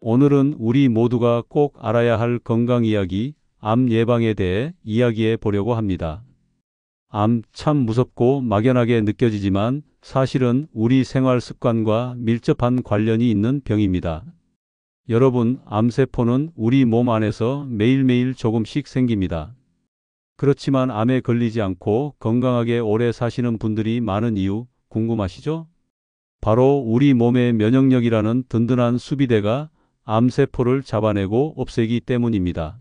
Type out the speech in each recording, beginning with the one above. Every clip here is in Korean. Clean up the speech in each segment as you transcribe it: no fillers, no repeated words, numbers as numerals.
오늘은 우리 모두가 꼭 알아야 할 건강 이야기, 암 예방에 대해 이야기해 보려고 합니다. 암 참 무섭고 막연하게 느껴지지만 사실은 우리 생활 습관과 밀접한 관련이 있는 병입니다. 여러분, 암세포는 우리 몸 안에서 매일매일 조금씩 생깁니다. 그렇지만 암에 걸리지 않고 건강하게 오래 사시는 분들이 많은 이유 궁금하시죠? 바로 우리 몸의 면역력이라는 든든한 수비대가 암세포를 잡아내고 없애기 때문입니다.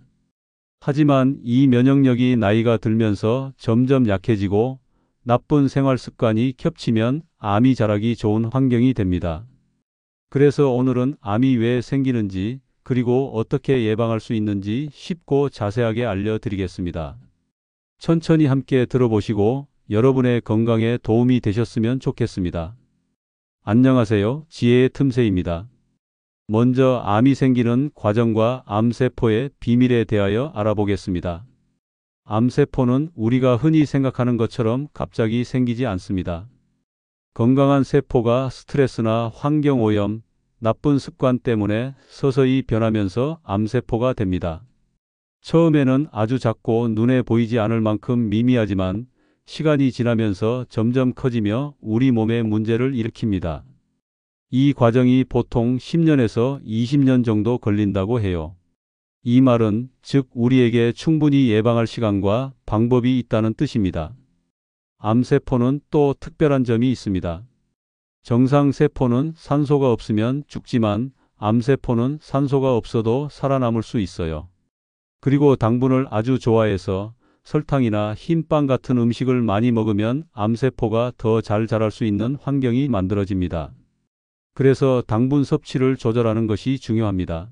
하지만 이 면역력이 나이가 들면서 점점 약해지고 나쁜 생활 습관이 겹치면 암이 자라기 좋은 환경이 됩니다. 그래서 오늘은 암이 왜 생기는지 그리고 어떻게 예방할 수 있는지 쉽고 자세하게 알려드리겠습니다. 천천히 함께 들어보시고 여러분의 건강에 도움이 되셨으면 좋겠습니다. 안녕하세요. 지혜의 틈새입니다. 먼저 암이 생기는 과정과 암세포의 비밀에 대하여 알아보겠습니다. 암세포는 우리가 흔히 생각하는 것처럼 갑자기 생기지 않습니다. 건강한 세포가 스트레스나 환경오염, 나쁜 습관 때문에 서서히 변하면서 암세포가 됩니다. 처음에는 아주 작고 눈에 보이지 않을 만큼 미미하지만 시간이 지나면서 점점 커지며 우리 몸에 문제를 일으킵니다. 이 과정이 보통 10년에서 20년 정도 걸린다고 해요. 이 말은 즉 우리에게 충분히 예방할 시간과 방법이 있다는 뜻입니다. 암세포는 또 특별한 점이 있습니다. 정상세포는 산소가 없으면 죽지만 암세포는 산소가 없어도 살아남을 수 있어요. 그리고 당분을 아주 좋아해서 설탕이나 흰빵 같은 음식을 많이 먹으면 암세포가 더 잘 자랄 수 있는 환경이 만들어집니다. 그래서 당분 섭취를 조절하는 것이 중요합니다.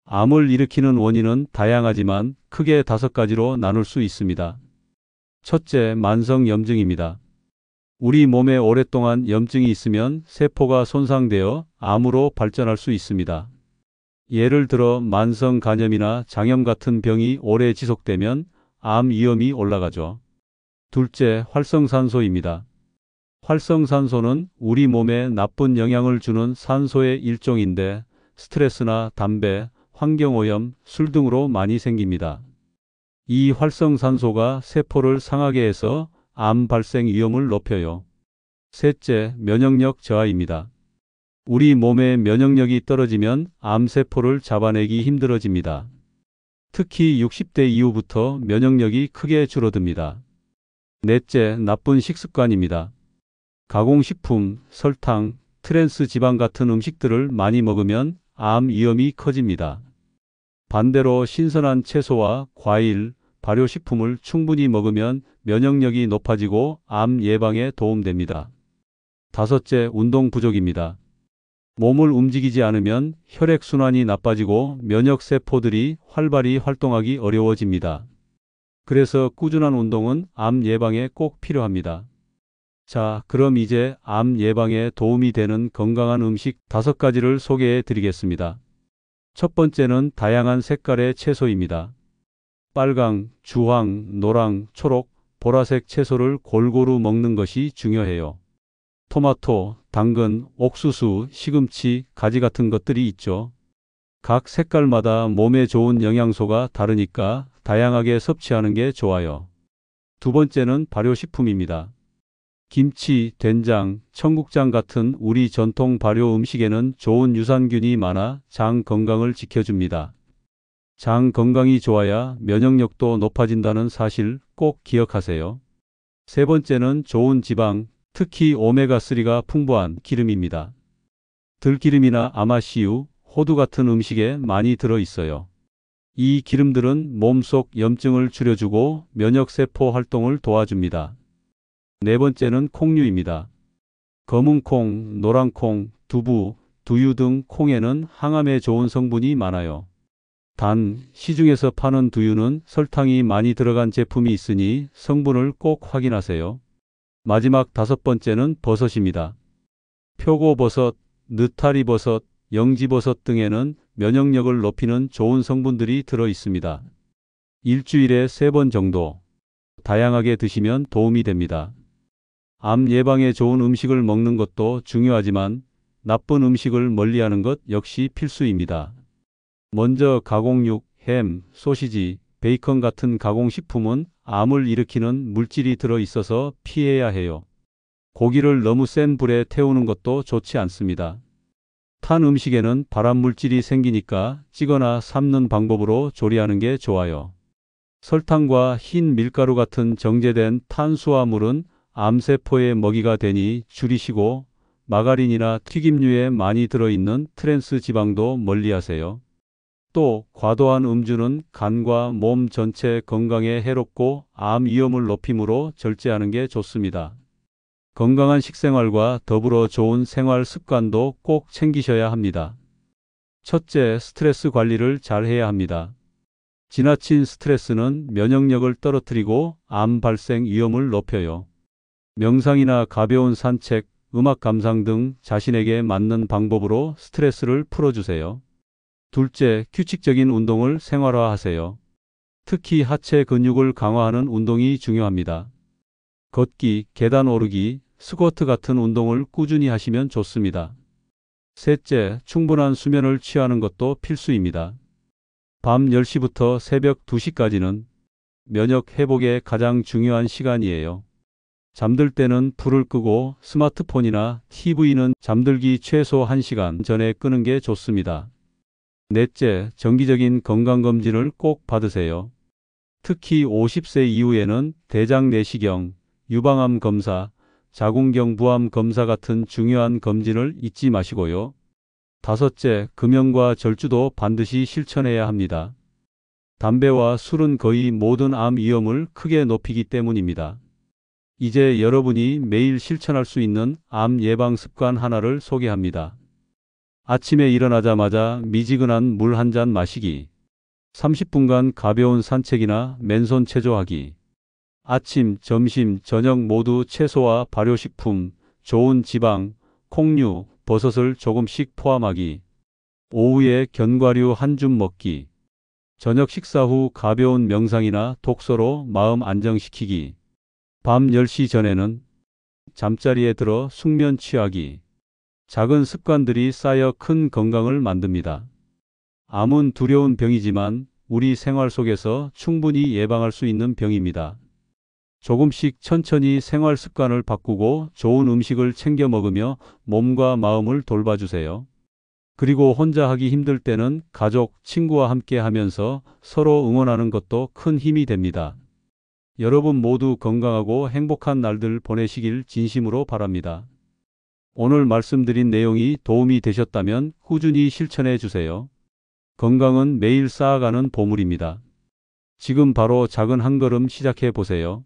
암을 일으키는 원인은 다양하지만 크게 5가지로 나눌 수 있습니다. 첫째, 만성 염증입니다. 우리 몸에 오랫동안 염증이 있으면 세포가 손상되어 암으로 발전할 수 있습니다. 예를 들어 만성 간염이나 장염 같은 병이 오래 지속되면 암 위험이 올라가죠. 둘째, 활성산소입니다. 활성산소는 우리 몸에 나쁜 영향을 주는 산소의 일종인데 스트레스나 담배, 환경오염, 술 등으로 많이 생깁니다. 이 활성산소가 세포를 상하게 해서 암 발생 위험을 높여요. 셋째, 면역력 저하입니다. 우리 몸의 면역력이 떨어지면 암세포를 잡아내기 힘들어집니다. 특히 60대 이후부터 면역력이 크게 줄어듭니다. 넷째, 나쁜 식습관입니다. 가공식품, 설탕, 트랜스 지방 같은 음식들을 많이 먹으면 암 위험이 커집니다. 반대로 신선한 채소와 과일, 발효식품을 충분히 먹으면 면역력이 높아지고 암 예방에 도움됩니다. 다섯째, 운동 부족입니다. 몸을 움직이지 않으면 혈액순환이 나빠지고 면역세포들이 활발히 활동하기 어려워집니다. 그래서 꾸준한 운동은 암 예방에 꼭 필요합니다. 자, 그럼 이제 암 예방에 도움이 되는 건강한 음식 5가지를 소개해 드리겠습니다. 첫 번째는 다양한 색깔의 채소입니다. 빨강, 주황, 노랑, 초록, 보라색 채소를 골고루 먹는 것이 중요해요. 토마토, 당근, 옥수수, 시금치, 가지 같은 것들이 있죠. 각 색깔마다 몸에 좋은 영양소가 다르니까 다양하게 섭취하는 게 좋아요. 두 번째는 발효식품입니다. 김치, 된장, 청국장 같은 우리 전통 발효 음식에는 좋은 유산균이 많아 장 건강을 지켜줍니다. 장 건강이 좋아야 면역력도 높아진다는 사실 꼭 기억하세요. 세 번째는 좋은 지방, 특히 오메가3가 풍부한 기름입니다. 들기름이나 아마씨유, 호두 같은 음식에 많이 들어있어요. 이 기름들은 몸속 염증을 줄여주고 면역세포 활동을 도와줍니다. 네 번째는 콩류입니다. 검은콩, 노란콩, 두부, 두유 등 콩에는 항암에 좋은 성분이 많아요. 단, 시중에서 파는 두유는 설탕이 많이 들어간 제품이 있으니 성분을 꼭 확인하세요. 마지막 5번째는 버섯입니다. 표고버섯, 느타리버섯, 영지버섯 등에는 면역력을 높이는 좋은 성분들이 들어 있습니다. 일주일에 3번 정도 다양하게 드시면 도움이 됩니다. 암 예방에 좋은 음식을 먹는 것도 중요하지만 나쁜 음식을 멀리하는 것 역시 필수입니다. 먼저 가공육, 햄, 소시지, 베이컨 같은 가공식품은 암을 일으키는 물질이 들어 있어서 피해야 해요. 고기를 너무 센 불에 태우는 것도 좋지 않습니다. 탄 음식에는 발암물질이 생기니까 찌거나 삶는 방법으로 조리하는 게 좋아요. 설탕과 흰 밀가루 같은 정제된 탄수화물은 암세포의 먹이가 되니 줄이시고 마가린이나 튀김류에 많이 들어있는 트랜스 지방도 멀리하세요. 또 과도한 음주는 간과 몸 전체 건강에 해롭고 암 위험을 높이므로 절제하는 게 좋습니다. 건강한 식생활과 더불어 좋은 생활 습관도 꼭 챙기셔야 합니다. 첫째, 스트레스 관리를 잘 해야 합니다. 지나친 스트레스는 면역력을 떨어뜨리고 암 발생 위험을 높여요. 명상이나 가벼운 산책, 음악 감상 등 자신에게 맞는 방법으로 스트레스를 풀어주세요. 둘째, 규칙적인 운동을 생활화하세요. 특히 하체 근육을 강화하는 운동이 중요합니다. 걷기, 계단 오르기, 스쿼트 같은 운동을 꾸준히 하시면 좋습니다. 셋째, 충분한 수면을 취하는 것도 필수입니다. 밤 10시부터 새벽 2시까지는 면역 회복에 가장 중요한 시간이에요. 잠들 때는 불을 끄고 스마트폰이나 TV는 잠들기 최소 1시간 전에 끄는 게 좋습니다. 넷째, 정기적인 건강검진을 꼭 받으세요. 특히 50세 이후에는 대장 내시경, 유방암 검사, 자궁경 부암 검사 같은 중요한 검진을 잊지 마시고요. 다섯째, 금연과 절주도 반드시 실천해야 합니다. 담배와 술은 거의 모든 암 위험을 크게 높이기 때문입니다. 이제 여러분이 매일 실천할 수 있는 암 예방 습관 하나를 소개합니다. 아침에 일어나자마자 미지근한 물 한 잔 마시기. 30분간 가벼운 산책이나 맨손 체조하기. 아침, 점심, 저녁 모두 채소와 발효식품, 좋은 지방, 콩류, 버섯을 조금씩 포함하기. 오후에 견과류 한 줌 먹기. 저녁 식사 후 가벼운 명상이나 독서로 마음 안정시키기. 밤 10시 전에는 잠자리에 들어 숙면 취하기. 작은 습관들이 쌓여 큰 건강을 만듭니다. 암은 두려운 병이지만 우리 생활 속에서 충분히 예방할 수 있는 병입니다. 조금씩 천천히 생활 습관을 바꾸고 좋은 음식을 챙겨 먹으며 몸과 마음을 돌봐주세요. 그리고 혼자 하기 힘들 때는 가족, 친구와 함께 하면서 서로 응원하는 것도 큰 힘이 됩니다. 여러분 모두 건강하고 행복한 날들 보내시길 진심으로 바랍니다. 오늘 말씀드린 내용이 도움이 되셨다면 꾸준히 실천해 주세요. 건강은 매일 쌓아가는 보물입니다. 지금 바로 작은 한 걸음 시작해 보세요.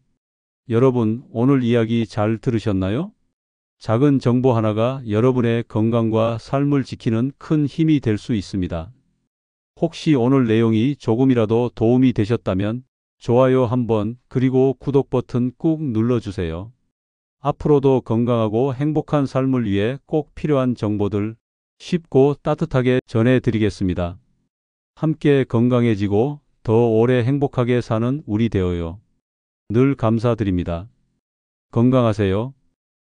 여러분, 오늘 이야기 잘 들으셨나요? 작은 정보 하나가 여러분의 건강과 삶을 지키는 큰 힘이 될 수 있습니다. 혹시 오늘 내용이 조금이라도 도움이 되셨다면 좋아요 한번 그리고 구독 버튼 꾹 눌러주세요. 앞으로도 건강하고 행복한 삶을 위해 꼭 필요한 정보들 쉽고 따뜻하게 전해드리겠습니다. 함께 건강해지고 더 오래 행복하게 사는 우리 되어요. 늘 감사드립니다. 건강하세요.